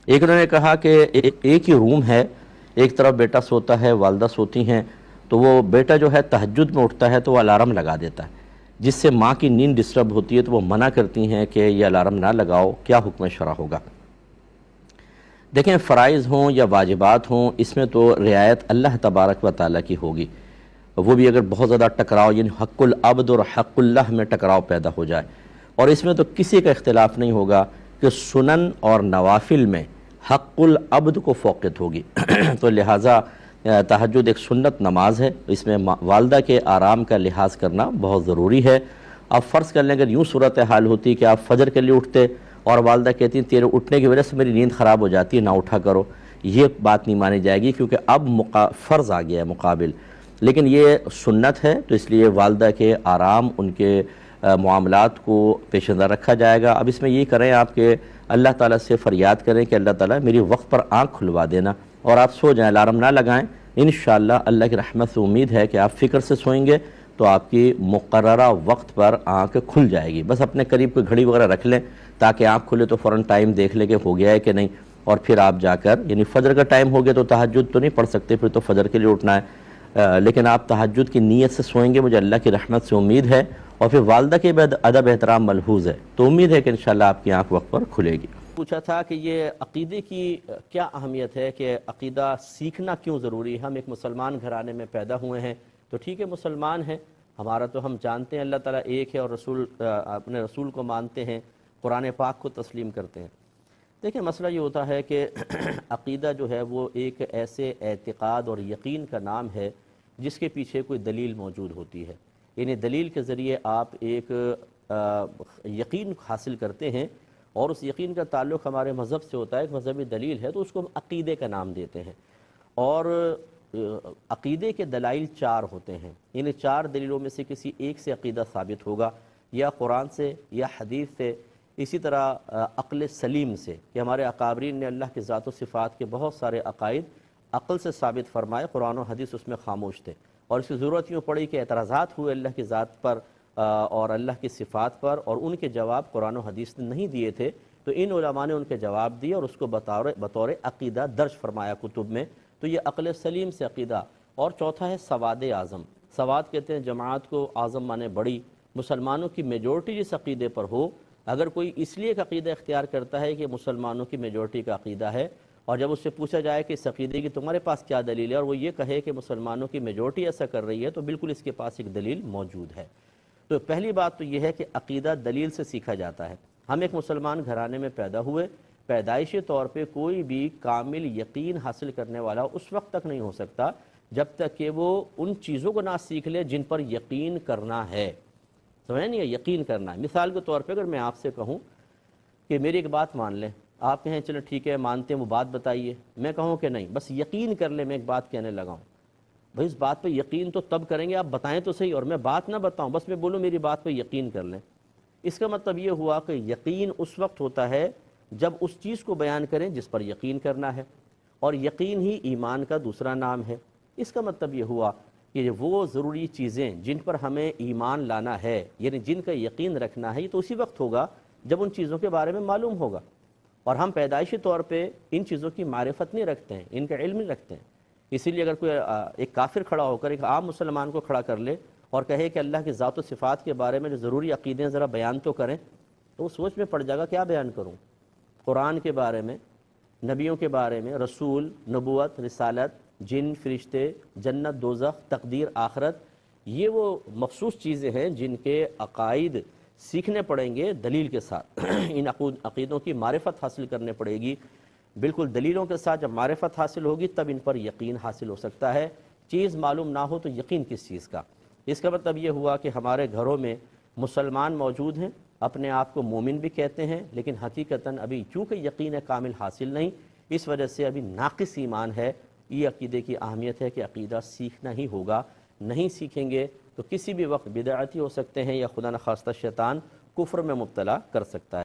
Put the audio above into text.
ایک انہوں نے کہا کہ ایک ہی روم ہے، ایک طرف بیٹا سوتا ہے، والدہ سوتی ہیں، تو وہ بیٹا جو ہے تہجد میں اٹھتا ہے تو وہ الارم لگا دیتا ہے، جس سے ماں کی نیند ڈسٹرب ہوتی ہے، تو وہ منع کرتی ہیں کہ یہ الارم نہ لگاؤ، کیا حکم شرع ہوگا؟ دیکھیں، فرائض ہوں یا واجبات ہوں، اس میں تو رعایت اللہ تبارک و تعالیٰ کی ہوگی، وہ بھی اگر بہت زیادہ ٹکراؤ یعنی حق العبد اور حق اللہ میں ٹکراؤ پیدا ہو جائے، اور اس میں تو کسی کا اختلاف نہیں ہوگا کہ سنن اور نوافل میں حق العبد کو فوقیت ہوگی تو لہٰذا تہجد ایک سنت نماز ہے، اس میں والدہ کے آرام کا لحاظ کرنا بہت ضروری ہے۔ آپ فرض کر لیں اگر یوں صورتحال ہوتی کہ آپ فجر کے لیے اٹھتے اور والدہ کہتی ہیں تیرے اٹھنے کی وجہ سے میری نیند خراب ہو جاتی ہے، نہ اٹھا کرو، یہ بات نہیں مانی جائے گی، کیونکہ اب فرض آ گیا ہے مقابل، لیکن یہ سنت ہے تو اس لیے والدہ کے آرام، ان کے معاملات کو پیش نظر رکھا جائے گا۔ اب اس میں یہ کریں آپ کہ اللہ تعالیٰ سے فریاد کریں کہ اللہ تعالیٰ میری وقت پر آنکھ کھلوا دینا، اور آپ سو جائیں، الارم نہ لگائیں۔ انشاءاللہ اللہ کی رحمت سے امید ہے کہ آپ فکر سے سوئیں گے تو آپ کی مقررہ وقت پر آنکھ کھل جائے گی۔ بس اپنے قریب کوئی گھڑی وغیرہ رکھ لیں تاکہ آنکھ کھلے تو فوراً ٹائم دیکھ لیں کہ ہو گیا ہے کہ نہیں، اور پھر آپ جا کر یعنی فجر کا ٹائم ہو گیا تو تہجد تو نہیں پڑھ سکتے، پھر تو فجر کے لیے اٹھنا ہے، لیکن آپ تہجد کی نیت سے سوئیں گے، مجھے اللہ کی رحمت سے امید ہے، اور پھر والدہ کے بعد ادب احترام ملحوظ ہے، تو امید ہے کہ انشاءاللہ آپ کی آنکھ وقت پر کھلے گی۔ پوچھا تھا کہ یہ عقیدے کی کیا اہمیت ہے، کہ عقیدہ سیکھنا کیوں ضروری ہے؟ ہم ایک مسلمان گھرانے میں پیدا ہوئے ہیں تو ٹھیک ہے مسلمان ہیں، ہمارا تو ہم جانتے ہیں اللہ تعالیٰ ایک ہے، اور اپنے رسول کو مانتے ہیں، قرآن پاک کو تسلیم کرتے ہیں۔ دیکھیں مسئلہ یہ ہوتا ہے کہ عقیدہ جو ہے وہ ایک ایسے اعتقاد اور یقین کا نام ہے جس کے پیچھے کوئی دلیل موجود ہوتی ہے، یعنی دلیل کے ذریعے آپ ایک یقین حاصل کرتے ہیں، اور اس یقین کا تعلق ہمارے مذہب سے ہوتا ہے، ایک مذہبی دلیل ہے تو اس کو ہم عقیدے کا نام دیتے ہیں۔ اور عقیدے کے دلائل چار ہوتے ہیں، یعنی چار دلیلوں میں سے کسی ایک سے عقیدہ ثابت ہوگا، یا قرآن سے، یا حدیث سے، اسی طرح عقل سلیم سے، کہ ہمارے اکابرین نے اللہ کی ذات و صفات کے بہت سارے عقائد عقل سے ثابت فرمائے، قرآن و حدیث اس میں خاموش تھے، اور اس کی ضرورت یوں پڑی کہ اعتراضات ہوئے اللہ کی ذات پر اور اللہ کی صفات پر، اور ان کے جواب قرآن و حدیث نے نہیں دیے تھے، تو ان علماء نے ان کے جواب دیے اور اس کو بطور عقیدہ درج فرمایا کتب میں، تو یہ عقل سلیم سے عقیدہ۔ اور چوتھا ہے سواد اعظم، سواد کہتے ہیں جماعت کو، اعظم مانے بڑی، مسلمانوں کی میجورٹی جس عقیدے پر ہو، اگر کوئی اس لیے ایک عقیدہ اختیار کرتا ہے کہ مسلمانوں کی میجورٹی کا عقیدہ ہے، اور جب اس سے پوچھا جائے کہ اس عقیدے کی تمہارے پاس کیا دلیل ہے، اور وہ یہ کہے کہ مسلمانوں کی میجورٹی ایسا کر رہی ہے، تو بالکل اس کے پاس ایک دلیل موجود ہے۔ تو پہلی بات تو یہ ہے کہ عقیدہ دلیل سے سیکھا جاتا ہے۔ ہم ایک مسلمان گھرانے میں پیدا ہوئے، پیدائشی طور پہ کوئی بھی کامل یقین حاصل کرنے والا اس وقت تک نہیں ہو سکتا جب تک کہ وہ ان چیزوں کو نہ سیکھ لے جن پر یقین کرنا ہے۔ سمجھیں نہیں، یقین کرنا ہے۔ مثال کے طور پہ اگر میں آپ سے کہوں کہ میری ایک بات مان لیں، آپ کہیں چلو ٹھیک ہے مانتے ہیں، وہ بات بتائیے، میں کہوں کہ نہیں بس یقین کر لیں، میں ایک بات کہنے لگا ہوں، بھئی اس بات پہ یقین تو تب کریں گے آپ بتائیں تو صحیح، اور میں بات نہ بتاؤں، بس میں بولوں میری بات پہ یقین کر لیں، اس کا مطلب یہ ہوا کہ یقین اس وقت ہوتا ہے جب اس چیز کو بیان کریں جس پر یقین کرنا ہے، اور یقین ہی ایمان کا دوسرا نام ہے۔ اس کا مطلب یہ ہوا کہ وہ ضروری چیزیں جن پر ہمیں ایمان لانا ہے، یعنی جن کا یقین رکھنا ہے، یہ تو اسی وقت ہوگا جب ان چیزوں کے بارے میں معلوم ہوگا، اور ہم پیدائشی طور پہ ان چیزوں کی معرفت نہیں رکھتے ہیں، ان کا علم نہیں رکھتے ہیں۔ اسی لیے اگر کوئی ایک کافر کھڑا ہو کر ایک عام مسلمان کو کھڑا کر لے اور کہے کہ اللہ کی ذات و صفات کے بارے میں جو ضروری عقیدیں ذرا بیان تو کریں، تو وہ سوچ میں پڑ جائے گا کیا بیان کروں، قرآن کے بارے میں، نبیوں کے بارے میں، رسول، نبوت، رسالت، جن، فرشتے، جنت، دوزخ، تقدیر، آخرت، یہ وہ مخصوص چیزیں ہیں جن کے عقائد سیکھنے پڑیں گے دلیل کے ساتھ ان عقیدوں کی معرفت حاصل کرنے پڑے گی، بالکل دلیلوں کے ساتھ۔ جب معرفت حاصل ہوگی تب ان پر یقین حاصل ہو سکتا ہے، چیز معلوم نہ ہو تو یقین کس چیز کا؟ اس کا مطلب یہ ہوا کہ ہمارے گھروں میں مسلمان موجود ہیں، اپنے آپ کو مومن بھی کہتے ہیں، لیکن حقیقتاً ابھی چونکہ یقین کامل حاصل نہیں، اس وجہ سے ابھی ناقص ایمان ہے۔ یہ عقیدے کی اہمیت ہے کہ عقیدہ سیکھنا ہی ہوگا، نہیں سیکھیں گے تو کسی بھی وقت بدعتی ہو سکتے ہیں، یا خدا نخواستہ شیطان کفر میں مبتلا کر سکتا ہے۔